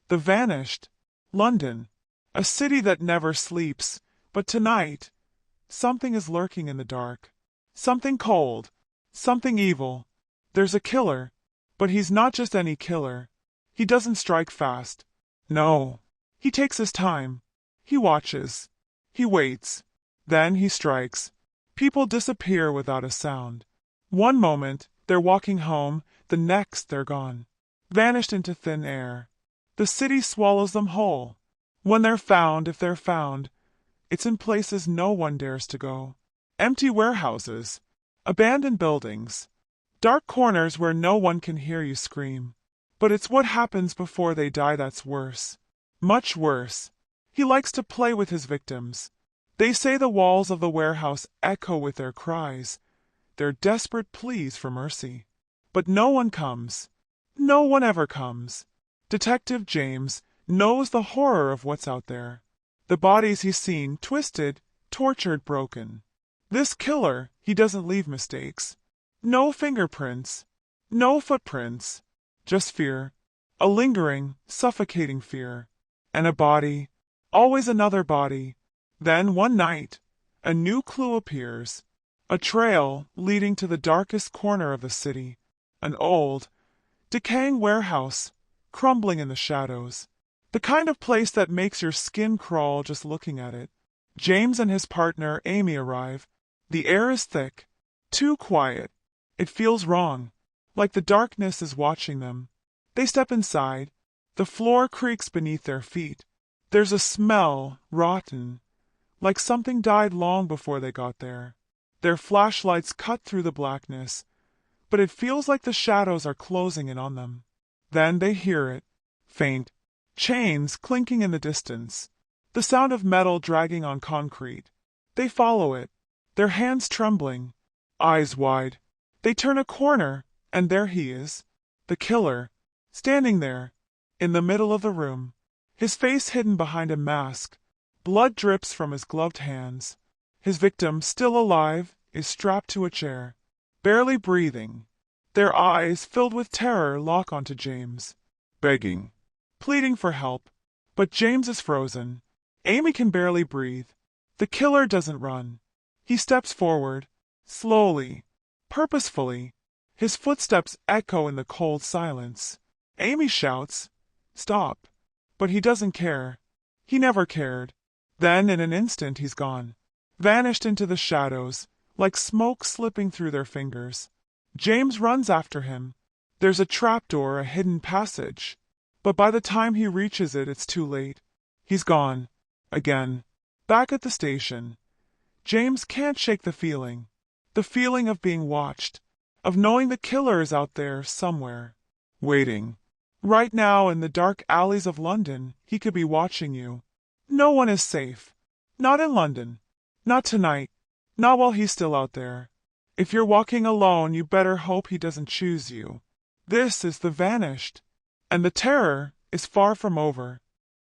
The Vanished. London. A city that never sleeps, but tonight, something is lurking in the dark. Something cold. Something evil. There's a killer. But he's not just any killer. He doesn't strike fast. No. He takes his time. He watches. He waits. Then he strikes. People disappear without a sound. One moment, they're walking home, the next they're gone. Vanished into thin air. The city swallows them whole. When they're found, if they're found, it's in places no one dares to go. Empty warehouses. Abandoned buildings. Dark corners where no one can hear you scream. But it's what happens before they die that's worse. Much worse. He likes to play with his victims. They say the walls of the warehouse echo with their cries, their desperate pleas for mercy. But no one comes. No one ever comes. Detective James knows the horror of what's out there. The bodies he's seen, twisted, tortured, broken. This killer, he doesn't leave mistakes. No fingerprints. No footprints. Just fear. A lingering, suffocating fear. And a body. Always another body. Then, one night, a new clue appears. A trail leading to the darkest corner of the city. An old, decaying warehouse, crumbling in the shadows. The kind of place that makes your skin crawl just looking at it. James and his partner, Amy, arrive. The air is thick. Too quiet. It feels wrong. Like the darkness is watching them. They step inside. The floor creaks beneath their feet. There's a smell, rotten, like something died long before they got there. Their flashlights cut through the blackness, but it feels like the shadows are closing in on them. Then they hear it, faint, chains clinking in the distance, the sound of metal dragging on concrete. They follow it, their hands trembling, eyes wide. They turn a corner, and there he is, the killer, standing there, in the middle of the room, his face hidden behind a mask. Blood drips from his gloved hands. His victim, still alive, is strapped to a chair, barely breathing. Their eyes, filled with terror, lock onto James, begging, pleading for help. But James is frozen. Amy can barely breathe. The killer doesn't run. He steps forward, slowly, purposefully. His footsteps echo in the cold silence. Amy shouts, "Stop!" But he doesn't care. He never cared. Then, in an instant, he's gone, vanished into the shadows, like smoke slipping through their fingers. James runs after him. There's a trapdoor, a hidden passage. But by the time he reaches it, it's too late. He's gone. Again. Back at the station. James can't shake the feeling of being watched, of knowing the killer is out there somewhere, waiting. Right now, in the dark alleys of London, he could be watching you. No one is safe. Not in London. Not tonight. Not while he's still out there. If you're walking alone, you better hope he doesn't choose you. This is The Vanished. And the terror is far from over.